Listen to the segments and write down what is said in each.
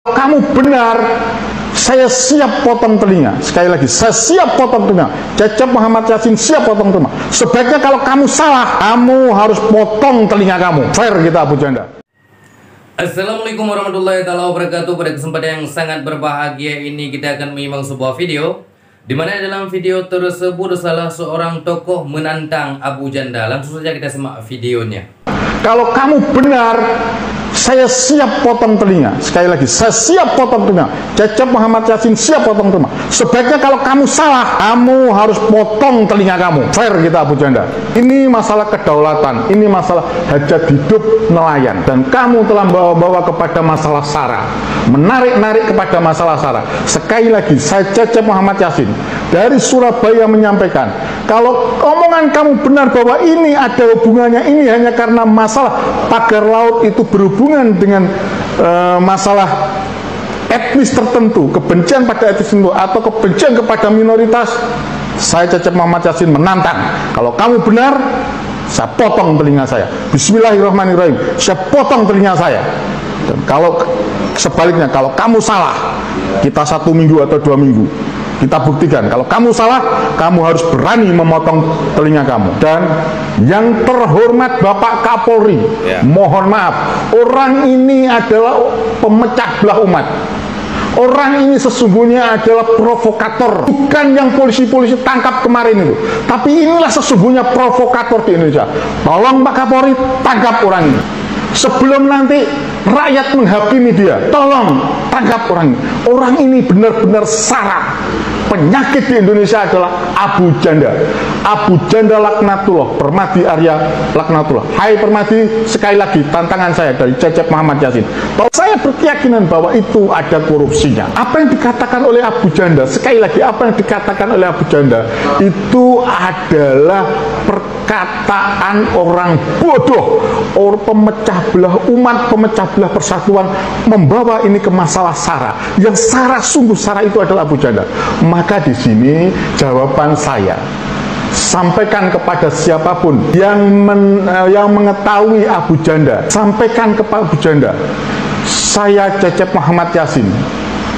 Kamu benar, saya siap potong telinga. Sekali lagi, saya siap potong telinga. Cecep Muhammad Yasin siap potong telinga. Sebaiknya kalau kamu salah, kamu harus potong telinga kamu. Fair kita Abu Janda. Assalamualaikum warahmatullahi wabarakatuh. Pada kesempatan yang sangat berbahagia ini kita akan menyimak sebuah video di mana dalam video tersebut salah seorang tokoh menantang Abu Janda. Langsung saja kita simak videonya. Kalau kamu benar, saya siap potong telinga. Sekali lagi, saya siap potong telinga. Cecep Muhammad Yasin siap potong telinga. Sebaiknya kalau kamu salah, kamu harus potong telinga kamu. Fair kita Abu Janda. Ini masalah kedaulatan, ini masalah hajat hidup nelayan. Dan kamu telah bawa-bawa kepada masalah SARA, menarik-narik kepada masalah SARA. Sekali lagi, saya Cecep Muhammad Yasin dari Surabaya menyampaikan, kalau omongan kamu benar bahwa ini ada hubungannya, ini hanya karena masalah pagar laut itu berhubungan dengan masalah etnis tertentu, kebencian pada etnis tertentu atau kebencian kepada minoritas, saya Cecep Muhammad Yasin menantang. Kalau kamu benar, saya potong telinga saya. Bismillahirrahmanirrahim, saya potong telinga saya. Dan kalau sebaliknya, kalau kamu salah, kita 1 minggu atau 2 minggu kita buktikan. Kalau kamu salah, kamu harus berani memotong telinga kamu. Dan yang terhormat Bapak Kapolri, mohon maaf, orang ini adalah pemecah belah umat. Orang ini sesungguhnya adalah provokator, bukan yang polisi-polisi tangkap kemarin itu, tapi inilah sesungguhnya provokator di Indonesia. Tolong Pak Kapolri, tangkap orang ini sebelum nanti rakyat menghakimi dia. Tolong tangkap orang ini. Orang ini benar-benar SARA. Penyakit di Indonesia adalah Abu Janda. Abu Janda laknatullah, Permadi Arya laknatullah. Hai Permadi, sekali lagi tantangan saya dari Cecep Muhammad Yasin. Saya berkeyakinan bahwa itu ada korupsinya. Apa yang dikatakan oleh Abu Janda, sekali lagi apa yang dikatakan oleh Abu Janda itu adalah perkataan orang bodoh, orang pemecah belah umat, pemecah belah persatuan, membawa ini ke masalah SARA. Yang SARA, sungguh SARA itu adalah Abu Janda. Maka di sini jawaban saya, sampaikan kepada siapapun yang mengetahui Abu Janda, sampaikan kepada Abu Janda, saya Cecep Muhammad Yasin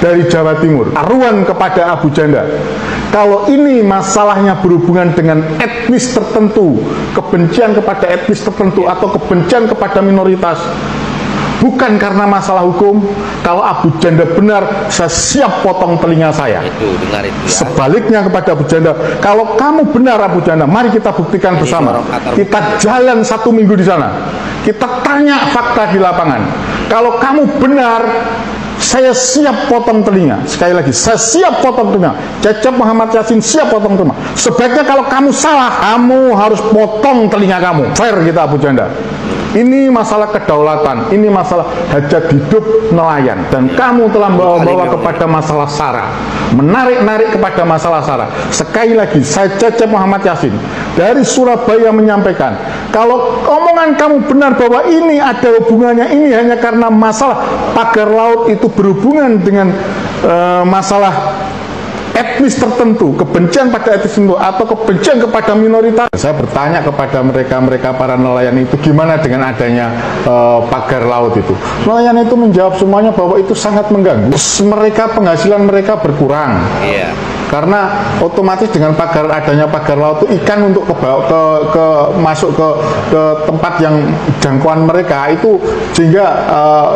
dari Jawa Timur, aruan kepada Abu Janda. Kalau ini masalahnya berhubungan dengan etnis tertentu, kebencian kepada etnis tertentu atau kebencian kepada minoritas, bukan karena masalah hukum, kalau Abu Janda benar, saya siap potong telinga saya. Dengar itu ya. Sebaliknya kepada Abu Janda, kalau kamu benar Abu Janda, mari kita buktikan bersama. Kita jalan 1 minggu di sana, kita tanya fakta di lapangan. Kalau kamu benar, saya siap potong telinga. Sekali lagi, saya siap potong telinga. Cecep Muhammad Yasin siap potong telinga. Sebaiknya kalau kamu salah, kamu harus potong telinga kamu. Fair kita Abu Janda. Ini masalah kedaulatan, ini masalah hajat hidup nelayan. Dan kamu telah bawa-bawa kepada masalah SARA, menarik-narik kepada masalah SARA. Sekali lagi, saya Cecep Muhammad Yasin dari Surabaya menyampaikan, kalau omongan kamu benar bahwa ini ada hubungannya, ini hanya karena masalah pagar laut itu berhubungan dengan masalah etnis tertentu, kebencian pada etnis tertentu atau kebencian kepada minoritas. Saya bertanya kepada mereka para nelayan itu, gimana dengan adanya pagar laut itu? Nelayan itu menjawab semuanya bahwa itu sangat mengganggu. Mereka, penghasilan mereka berkurang. Karena otomatis dengan adanya pagar laut itu, ikan untuk masuk ke tempat yang jangkauan mereka itu sehingga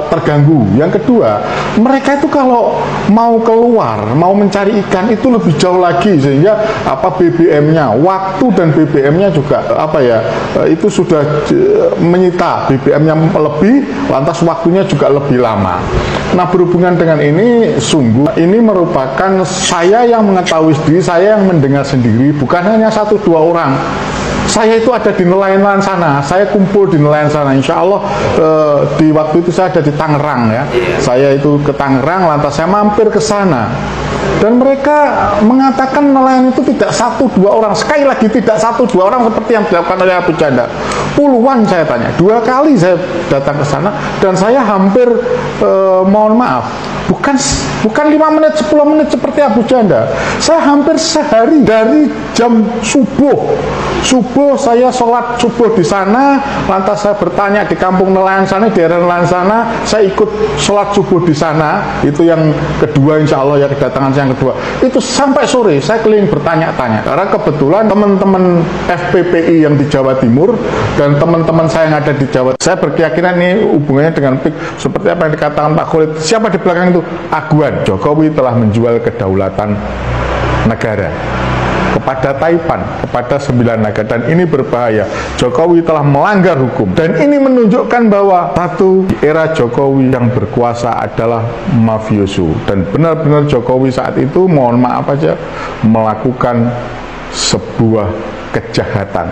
terganggu. Yang kedua, mereka itu kalau mau keluar, mau mencari ikan itu lebih jauh lagi, sehingga BBM-nya, waktu dan BBM-nya juga itu sudah menyita BBM-nya lebih, lantas waktunya juga lebih lama. Nah, berhubungan dengan ini, sungguh ini merupakan saya yang mengetahui sendiri, saya yang mendengar sendiri, bukan hanya 1-2 orang. Saya itu ada di nelayan sana, saya kumpul di nelayan sana. Insya Allah di waktu itu saya ada di Tangerang ya. Saya itu ke Tangerang, lantas saya mampir ke sana. Dan mereka mengatakan nelayan itu tidak 1-2 orang. Sekali lagi, tidak 1-2 orang seperti yang dilakukan oleh Abu Janda. Puluhan saya tanya. 2 kali saya datang ke sana dan saya hampir mohon maaf, bukan 5 menit, 10 menit seperti Abu Janda. Saya hampir sehari dari jam subuh Subuh saya sholat subuh di sana, lantas saya bertanya di kampung nelayan sana, di daerah nelayan sana, saya ikut sholat subuh di sana. Itu yang kedua, insya Allah ya, kedatangan saya yang kedua. Itu sampai sore saya keliling bertanya-tanya, karena kebetulan teman-teman FPPI yang di Jawa Timur dan teman-teman saya yang ada di Jawa, saya berkeyakinan ini hubungannya dengan PIK seperti apa yang dikatakan Pak Khalid. Siapa di belakang itu? Aguan. Jokowi telah menjual kedaulatan negara kepada Taipan, kepada 9 negara, dan ini berbahaya. Jokowi telah melanggar hukum, dan ini menunjukkan bahwa satu, di era Jokowi yang berkuasa adalah mafioso, dan benar-benar Jokowi saat itu, mohon maaf aja, melakukan sebuah kejahatan,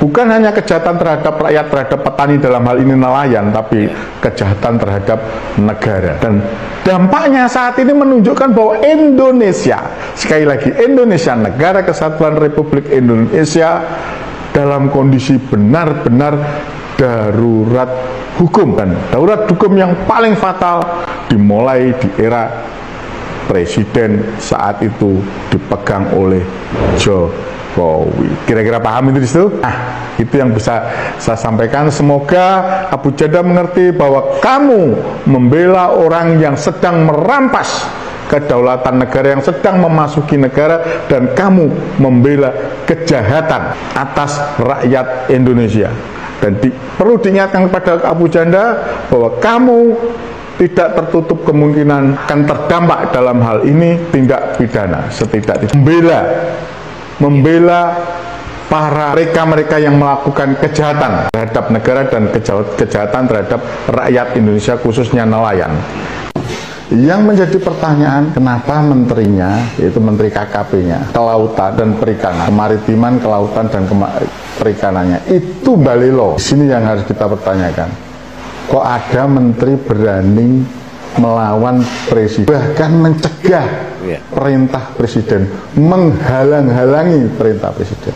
bukan hanya kejahatan terhadap rakyat, terhadap petani, dalam hal ini nelayan, tapi kejahatan terhadap negara. Dan dampaknya saat ini menunjukkan bahwa Indonesia, sekali lagi, Indonesia, Negara Kesatuan Republik Indonesia, dalam kondisi benar-benar darurat hukum. Dan darurat hukum yang paling fatal dimulai di era presiden saat itu dipegang oleh Jokowi. Kira-kira paham itu di situ? Nah, itu yang bisa saya sampaikan. Semoga Abu Janda mengerti bahwa kamu membela orang yang sedang merampas kedaulatan negara, yang sedang memasuki negara, dan kamu membela kejahatan atas rakyat Indonesia. Dan perlu diingatkan kepada Abu Janda bahwa kamu tidak tertutup kemungkinan akan terdampak dalam hal ini tindak pidana, setidaknya membela para mereka yang melakukan kejahatan terhadap negara dan kejahatan terhadap rakyat Indonesia, khususnya nelayan. Yang menjadi pertanyaan, kenapa menterinya, yaitu menteri KKP-nya, kelautan dan perikanan, kemaritiman, kelautan dan perikanannya, itu balelo. Di sini yang harus kita pertanyakan. Kok ada menteri berani melawan presiden, bahkan mencegah perintah presiden, menghalang-halangi perintah presiden?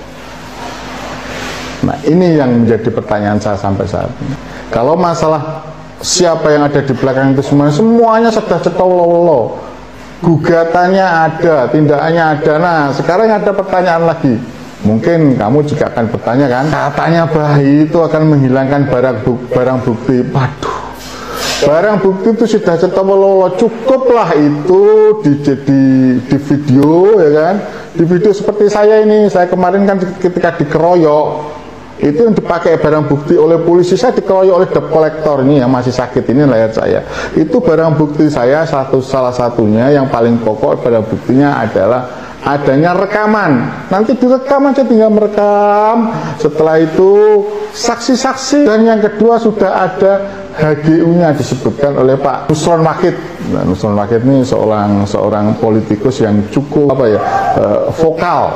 Nah, ini yang menjadi pertanyaan saya sampai saat ini. Kalau masalah siapa yang ada di belakang itu semuanya sudah cetololo, gugatannya ada, tindakannya ada. Nah, sekarang ada pertanyaan lagi. Mungkin kamu juga akan bertanya kan, katanya bayi itu akan menghilangkan barang bukti. Waduh, barang bukti itu sudah cetololo, cukuplah itu di video, ya kan? Di video seperti saya ini, saya kemarin kan ketika dikeroyok, itu yang dipakai barang bukti oleh polisi, saya dikeroyok oleh debt collector ini yang masih sakit ini leher saya. Itu barang bukti saya, salah satunya yang paling pokok barang buktinya adalah adanya rekaman. Nanti direkam aja, tinggal merekam. Setelah itu saksi-saksi, dan yang kedua sudah ada HGU-nya disebutkan oleh Pak Nusron Wahid. Nah, Nusron Wahid ini seorang politikus yang cukup vokal.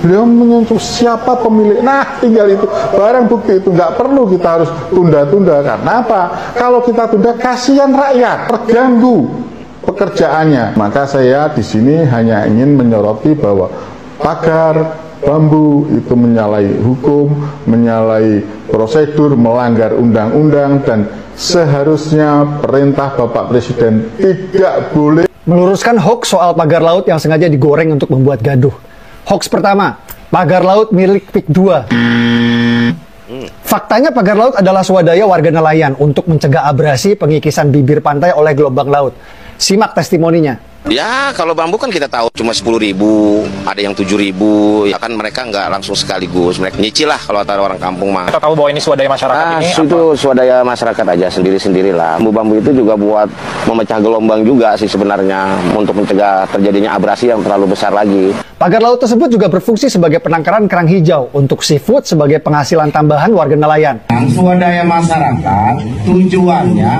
Beliau menyentuh siapa pemilik. Nah, tinggal itu barang bukti itu, nggak perlu kita harus tunda-tunda. Karena apa? Kalau kita tunda, kasihan rakyat, terganggu pekerjaannya. Maka saya di sini hanya ingin menyoroti bahwa pagar bambu itu menyalahi hukum, menyalahi prosedur, melanggar undang-undang, dan seharusnya perintah Bapak Presiden tidak boleh meluruskan hoax soal pagar laut yang sengaja digoreng untuk membuat gaduh. Hoax pertama, pagar laut milik PIK 2. Faktanya pagar laut adalah swadaya warga nelayan untuk mencegah abrasi pengikisan bibir pantai oleh gelombang laut. Simak testimoninya. Ya, kalau bambu kan kita tahu cuma 10.000, ada yang 7.000, ya kan mereka nggak langsung sekaligus, mereka nyicil lah kalau ada orang kampung mah. Kita tahu bahwa ini swadaya masyarakat ini itu apa? Swadaya masyarakat aja sendiri-sendirilah. Bambu-bambu itu juga buat memecah gelombang juga sih sebenarnya, untuk mencegah terjadinya abrasi yang terlalu besar lagi. Pagar laut tersebut juga berfungsi sebagai penangkaran kerang hijau untuk seafood sebagai penghasilan tambahan warga nelayan. Swadaya masyarakat tujuannya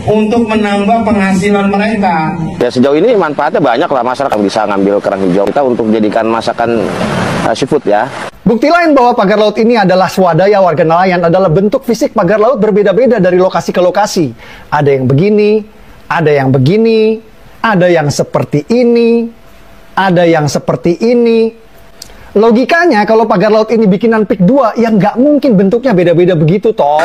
untuk menambah penghasilan mereka. Ya, sejauh ini manfaatnya banyak lah, masyarakat bisa ngambil kerang hijau kita untuk jadikan masakan seafood ya. Bukti lain bahwa pagar laut ini adalah swadaya warga nelayan adalah bentuk fisik pagar laut berbeda-beda dari lokasi ke lokasi. Ada yang begini, ada yang begini, ada yang seperti ini, ada yang seperti ini. Logikanya kalau pagar laut ini bikinan PIK 2, ya nggak mungkin bentuknya beda-beda begitu toh.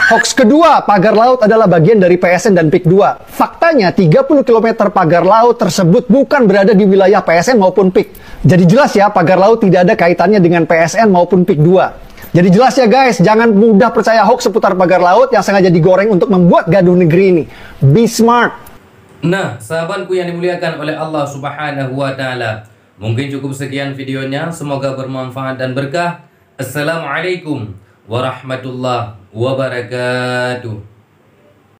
Hoax kedua, pagar laut adalah bagian dari PSN dan PIK 2. Faktanya, 30 km pagar laut tersebut bukan berada di wilayah PSN maupun PIK. Jadi jelas ya, pagar laut tidak ada kaitannya dengan PSN maupun PIK 2. Jadi jelas ya guys, jangan mudah percaya hoax seputar pagar laut yang sengaja digoreng untuk membuat gaduh negeri ini. Be smart. Nah, sahabatku yang dimuliakan oleh Allah Subhanahu wa Ta'ala, mungkin cukup sekian videonya. Semoga bermanfaat dan berkah. Assalamualaikum warahmatullahi wabarakatuh.